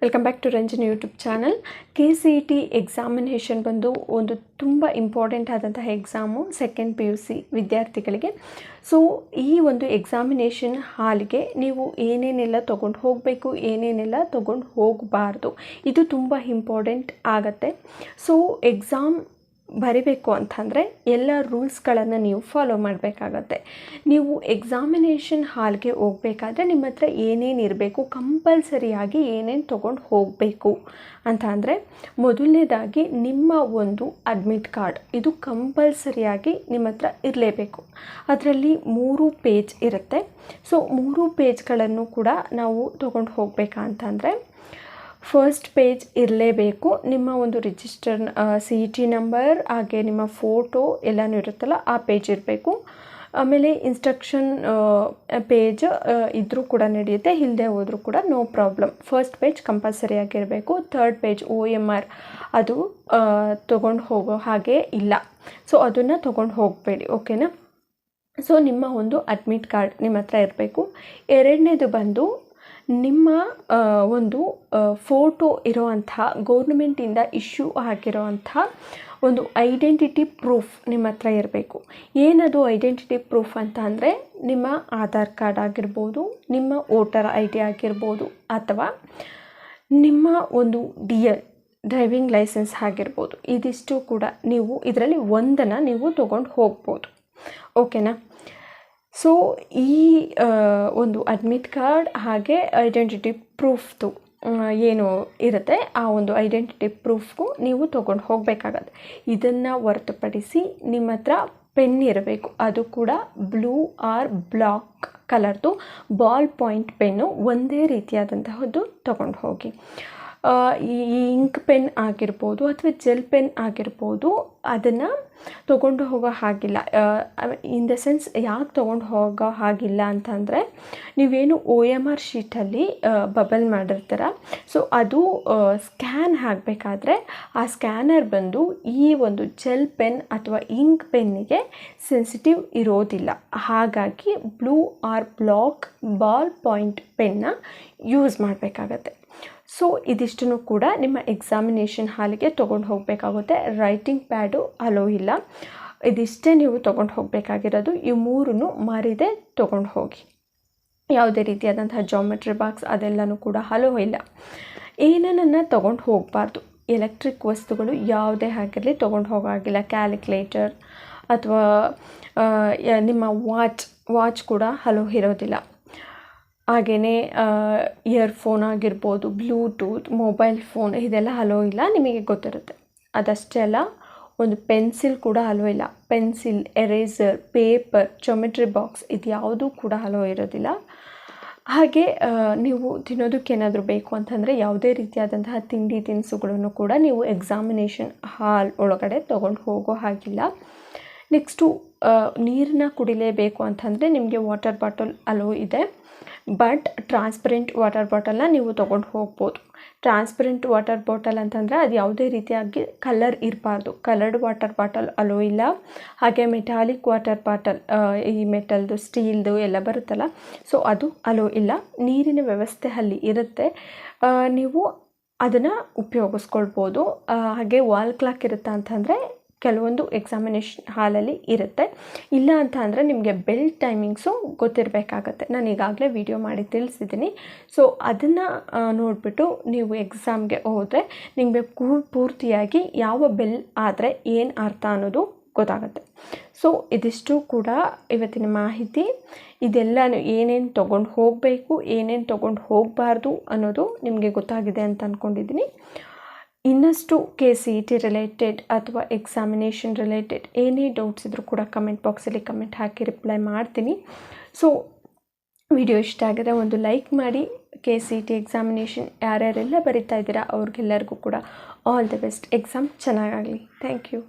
Welcome back to Ranjani YouTube channel. KCET examination ಬಂದು ಒಂದು ತುಂಬ ಇಂಪಾರ್ಟೆಂಟ್ ಆದಂತಹ ಎಕ್ಸಾಮು ಸೆಕೆಂಡ್ PUC ವಿದ್ಯಾರ್ಥಿಗಳಿಗೆ. ಸೊ ಈ ಒಂದು ಎಕ್ಸಾಮಿನೇಷನ್ ಹಾಲಿಗೆ ನೀವು ಏನೇನೆಲ್ಲ ತೊಗೊಂಡು ಹೋಗಬೇಕು, ಏನೇನೆಲ್ಲ ತೊಗೊಂಡು ಹೋಗಬಾರ್ದು, ಇದು ತುಂಬ ಇಂಪಾರ್ಟೆಂಟ್ ಆಗುತ್ತೆ. ಸೊ ಎಕ್ಸಾಮ್ ಬರಿಬೇಕು ಅಂತಂದರೆ ಎಲ್ಲ ರೂಲ್ಸ್ಗಳನ್ನು ನೀವು ಫಾಲೋ ಮಾಡಬೇಕಾಗತ್ತೆ. ನೀವು ಎಕ್ಸಾಮಿನೇಷನ್ ಹಾಲ್ಗೆ ಹೋಗಬೇಕಾದ್ರೆ ನಿಮ್ಮ ಹತ್ರ ಏನೇನು ಇರಬೇಕು, ಕಂಪಲ್ಸರಿಯಾಗಿ ಏನೇನು ತೊಗೊಂಡು ಹೋಗಬೇಕು ಅಂತ ಅಂದರೆ, ಮೊದಲನೇದಾಗಿ ನಿಮ್ಮ ಒಂದು ಅಡ್ಮಿಟ್ ಕಾರ್ಡ್, ಇದು ಕಂಪಲ್ಸರಿಯಾಗಿ ನಿಮ್ಮ ಹತ್ರ ಇರಲೇಬೇಕು. ಅದರಲ್ಲಿ 3 ಪೇಜ್ ಇರುತ್ತೆ. ಸೊ 3 ಪೇಜ್ಗಳನ್ನು ಕೂಡ ನಾವು ತೊಗೊಂಡು ಹೋಗಬೇಕಂತಂದರೆ, ಫಸ್ಟ್ ಪೇಜ್ ಇರಲೇಬೇಕು. ನಿಮ್ಮ ಒಂದು ರಿಜಿಸ್ಟರ್ CET ನಂಬರ್, ಹಾಗೆ ನಿಮ್ಮ ಫೋಟೋ ಎಲ್ಲನೂ ಇರುತ್ತಲ್ಲ ಆ ಪೇಜ್ ಇರಬೇಕು. ಆಮೇಲೆ ಇನ್ಸ್ಟ್ರಕ್ಷನ್ ಪೇಜ್ ಇದ್ದರೂ ಕೂಡ ನಡೆಯುತ್ತೆ, ಇಲ್ಲದೆ ಹೋದರೂ ಕೂಡ no problem. First page compulsory ಆಗಿರಬೇಕು. ಥರ್ಡ್ ಪೇಜ್ OMR ಅದು ತೊಗೊಂಡು ಹೋಗೋ ಹಾಗೆ ಇಲ್ಲ. ಸೊ ಅದನ್ನು ತೊಗೊಂಡು ಹೋಗಬೇಡಿ, ಓಕೆನಾ. ಸೊ ನಿಮ್ಮ ಒಂದು ಅಡ್ಮಿಟ್ ಕಾರ್ಡ್ ನಿಮ್ಮ ಹತ್ರ ಇರಬೇಕು. ಎರಡನೇದು ಬಂದು ನಿಮ್ಮ ಒಂದು ಫೋಟೋ ಇರೋವಂತಹ ಗೌರ್ಮೆಂಟಿಂದ ಇಶ್ಯೂ ಆಗಿರೋವಂಥ ಒಂದು ಐಡೆಂಟಿಟಿ ಪ್ರೂಫ್ ನಿಮ್ಮ ಹತ್ರ ಇರಬೇಕು. ಏನದು ಐಡೆಂಟಿಟಿ ಪ್ರೂಫ್ ಅಂತ ಅಂದರೆ, ನಿಮ್ಮ ಆಧಾರ್ ಕಾರ್ಡ್ ಆಗಿರ್ಬೋದು, ನಿಮ್ಮ ವೋಟರ್ ID ಆಗಿರ್ಬೋದು, ಅಥವಾ ನಿಮ್ಮ ಒಂದು DL ಡ್ರೈವಿಂಗ್ ಲೈಸೆನ್ಸ್ ಆಗಿರ್ಬೋದು. ಇದಿಷ್ಟು ಕೂಡ ನೀವು ಇದರಲ್ಲಿ ಒಂದನ್ನು ನೀವು ತೊಗೊಂಡು ಹೋಗ್ಬೋದು, ಓಕೆನಾ. ಸೊ ಈ ಒಂದು ಅಡ್ಮಿಟ್ ಕಾರ್ಡ್ ಹಾಗೆ ಐಡೆಂಟಿಟಿ ಪ್ರೂಫ್ದು ಏನು ಇರುತ್ತೆ, ಆ ಒಂದು ಐಡೆಂಟಿಟಿ ಪ್ರೂಫ್ಗೂ ನೀವು ತೊಗೊಂಡು ಹೋಗಬೇಕಾಗತ್ತೆ. ಇದನ್ನು ಹೊರತುಪಡಿಸಿ ನಿಮ್ಮ ಹತ್ರ ಪೆನ್ ಇರಬೇಕು. ಅದು ಕೂಡ ಬ್ಲೂ ಆರ್ ಬ್ಲಾಕ್ ಕಲರ್ದು ಬಾಲ್ ಪಾಯಿಂಟ್ ಪೆನ್ನು ಒಂದೇ ರೀತಿಯಾದಂತಹದ್ದು ತೊಗೊಂಡು ಹೋಗಿ. ಈ ಇಂಕ್ ಪೆನ್ ಆಗಿರ್ಬೋದು ಅಥವಾ ಜೆಲ್ ಪೆನ್ ಆಗಿರ್ಬೋದು, ಅದನ್ನು ತೊಗೊಂಡು ಹೋಗೋ ಹಾಗಿಲ್ಲ. ಇನ್ ದ ಸೆನ್ಸ್ ಯಾಕೆ ತೊಗೊಂಡು ಹೋಗೋ ಹಾಗಿಲ್ಲ ಅಂತಂದರೆ, ನೀವೇನು OMR ಶೀಟಲ್ಲಿ ಬಬಲ್ ಮಾಡಿರ್ತೀರ, ಸೊ ಅದು ಸ್ಕ್ಯಾನ್ ಆಗಬೇಕಾದ್ರೆ ಆ ಸ್ಕ್ಯಾನರ್ ಬಂದು ಈ ಒಂದು ಜೆಲ್ ಪೆನ್ ಅಥವಾ ಇಂಕ್ ಪೆನ್ನಿಗೆ ಸೆನ್ಸಿಟಿವ್ ಇರೋದಿಲ್ಲ. ಹಾಗಾಗಿ blue or black ballpoint ಪೆನ್ನ ಯೂಸ್ ಮಾಡಬೇಕಾಗತ್ತೆ. ಸೊ ಇದಿಷ್ಟನ್ನು ಕೂಡ ನಿಮ್ಮ ಎಕ್ಸಾಮಿನೇಷನ್ ಹಾಲಿಗೆ ತೊಗೊಂಡು ಹೋಗಬೇಕಾಗುತ್ತೆ. ರೈಟಿಂಗ್ ಪ್ಯಾಡು ಅಲೋ ಇಲ್ಲ. ಇದಿಷ್ಟೇ ನೀವು ತೊಗೊಂಡು ಹೋಗಬೇಕಾಗಿರೋದು. ಈ 3 ಮರಿದೇ ತೊಗೊಂಡು ಹೋಗಿ. ಯಾವುದೇ ರೀತಿಯಾದಂತಹ ಜಾಮೆಟ್ರಿ ಬಾಕ್ಸ್ ಅದೆಲ್ಲನೂ ಕೂಡ ಅಲೋ ಇಲ್ಲ. ಏನನ್ನು ತೊಗೊಂಡು ಹೋಗಬಾರ್ದು, ಎಲೆಕ್ಟ್ರಿಕ್ ವಸ್ತುಗಳು ಯಾವುದೇ ಆಗಿರಲಿ ತೊಗೊಂಡು ಹೋಗೋಗಿಲ್ಲ. ಕ್ಯಾಲ್ಕುಲೇಟರ್ ಅಥವಾ ನಿಮ್ಮ ವಾಚ್ ಕೂಡ ಅಲೋ ಇರೋದಿಲ್ಲ. ಹಾಗೆಯೇ ಇಯರ್ಫೋನ್ ಆಗಿರ್ಬೋದು, ಬ್ಲೂಟೂತ್, ಮೊಬೈಲ್ ಫೋನ್, ಇದೆಲ್ಲ ಅಲೋ ಇಲ್ಲ, ನಿಮಗೆ ಗೊತ್ತಿರುತ್ತೆ. ಅದಷ್ಟೇ ಅಲ್ಲ, ಒಂದು ಪೆನ್ಸಿಲ್ ಕೂಡ ಅಲೋ ಇಲ್ಲ. Pencil, eraser, paper, geometry box ಇದು ಯಾವುದೂ ಕೂಡ ಅಲೋ ಇರೋದಿಲ್ಲ. ಹಾಗೆ ನೀವು ತಿನ್ನೋದಕ್ಕೇನಾದರೂ ಬೇಕು ಅಂತಂದರೆ ಯಾವುದೇ ರೀತಿಯಾದಂತಹ ತಿಂಡಿ ತಿನಿಸುಗಳನ್ನು ಕೂಡ ನೀವು ಎಕ್ಸಾಮಿನೇಷನ್ ಹಾಲ್ ಒಳಗಡೆ ತೊಗೊಂಡು ಹೋಗೋ ಹಾಗಿಲ್ಲ. ನೆಕ್ಸ್ಟು ನೀರನ್ನ ಕುಡಿಲೇಬೇಕು ಅಂತಂದರೆ ನಿಮಗೆ ವಾಟರ್ ಬಾಟಲ್ ಅಲೋ ಇದೆ. ಬಟ್ ಟ್ರಾನ್ಸ್ಪರೆಂಟ್ ವಾಟರ್ ಬಾಟಲ್ನ ನೀವು ತೊಗೊಂಡು ಹೋಗ್ಬೋದು. ಟ್ರಾನ್ಸ್ಪರೆಂಟ್ ವಾಟರ್ ಬಾಟಲ್ ಅಂತಂದರೆ ಅದು ಯಾವುದೇ ರೀತಿಯಾಗಿ ಕಲರ್ ಇರಬಾರ್ದು. ಕಲರ್ಡ್ ವಾಟರ್ ಬಾಟಲ್ ಅಲೋ ಇಲ್ಲ. ಹಾಗೆ ಮೆಟಾಲಿಕ್ ವಾಟರ್ ಬಾಟಲ್, ಈ ಮೆಟಲ್ದು, ಸ್ಟೀಲ್ದು ಎಲ್ಲ ಬರುತ್ತಲ್ಲ, ಸೊ ಅದು ಅಲೋ ಇಲ್ಲ. ನೀರಿನ ವ್ಯವಸ್ಥೆ ಅಲ್ಲಿ ಇರುತ್ತೆ, ನೀವು ಅದನ್ನು ಉಪಯೋಗಿಸ್ಕೊಳ್ಬೋದು. ಹಾಗೆ ವಾಲ್ ಕ್ಲಾಕ್ ಇರುತ್ತೆ ಅಂತಂದರೆ ಕೆಲವೊಂದು ಎಕ್ಸಾಮಿನೇಷನ್ ಹಾಲಲ್ಲಿ ಇರುತ್ತೆ. ಇಲ್ಲ ಅಂತ ಅಂದರೆ ನಿಮಗೆ ಬೆಲ್ ಟೈಮಿಂಗ್ಸು ಗೊತ್ತಿರಬೇಕಾಗತ್ತೆ. ನಾನು ಈಗಾಗಲೇ ವಿಡಿಯೋ ಮಾಡಿ ತಿಳಿಸಿದ್ದೀನಿ. ಸೊ ಅದನ್ನು ನೋಡಿಬಿಟ್ಟು ನೀವು ಎಕ್ಸಾಮ್ಗೆ ಹೋದರೆ ನಿಮಗೆ ಪೂರ್ತಿಯಾಗಿ ಯಾವ ಬೆಲ್ ಆದರೆ ಏನು ಅರ್ಥ ಅನ್ನೋದು ಗೊತ್ತಾಗುತ್ತೆ. ಸೊ ಇದಿಷ್ಟು ಕೂಡ ಇವತ್ತಿನ ಮಾಹಿತಿ. ಇದೆಲ್ಲ ಏನೇನು ತೊಗೊಂಡು ಹೋಗಬೇಕು, ಏನೇನು ತೊಗೊಂಡು ಹೋಗಬಾರ್ದು ಅನ್ನೋದು ನಿಮಗೆ ಗೊತ್ತಾಗಿದೆ ಅಂತ ಅಂದ್ಕೊಂಡಿದ್ದೀನಿ. ಇನ್ನಷ್ಟು KCET ರಿಲೇಟೆಡ್ ಅಥವಾ ಎಕ್ಸಾಮಿನೇಷನ್ ರಿಲೇಟೆಡ್ ಏನೇ ಡೌಟ್ಸ್ ಇದ್ದರೂ ಕೂಡ ಕಮೆಂಟ್ ಬಾಕ್ಸಲ್ಲಿ ಕಮೆಂಟ್ ಹಾಕಿ ರಿಪ್ಲೈ ಮಾಡ್ತೀನಿ. ಸೊ ವಿಡಿಯೋ ಇಷ್ಟ ಆಗಿದ್ರೆ ಒಂದು ಲೈಕ್ ಮಾಡಿ. KCET ಎಕ್ಸಾಮಿನೇಷನ್ ಯಾರ್ಯಾರೆಲ್ಲ ಬರಿತಾ ಇದ್ದೀರಾ ಅವ್ರಿಗೆಲ್ಲರಿಗೂ ಕೂಡ ಆಲ್ ದಿ ಬೆಸ್ಟ್. ಎಕ್ಸಾಮ್ ಚೆನ್ನಾಗಾಗಲಿ. Thank you.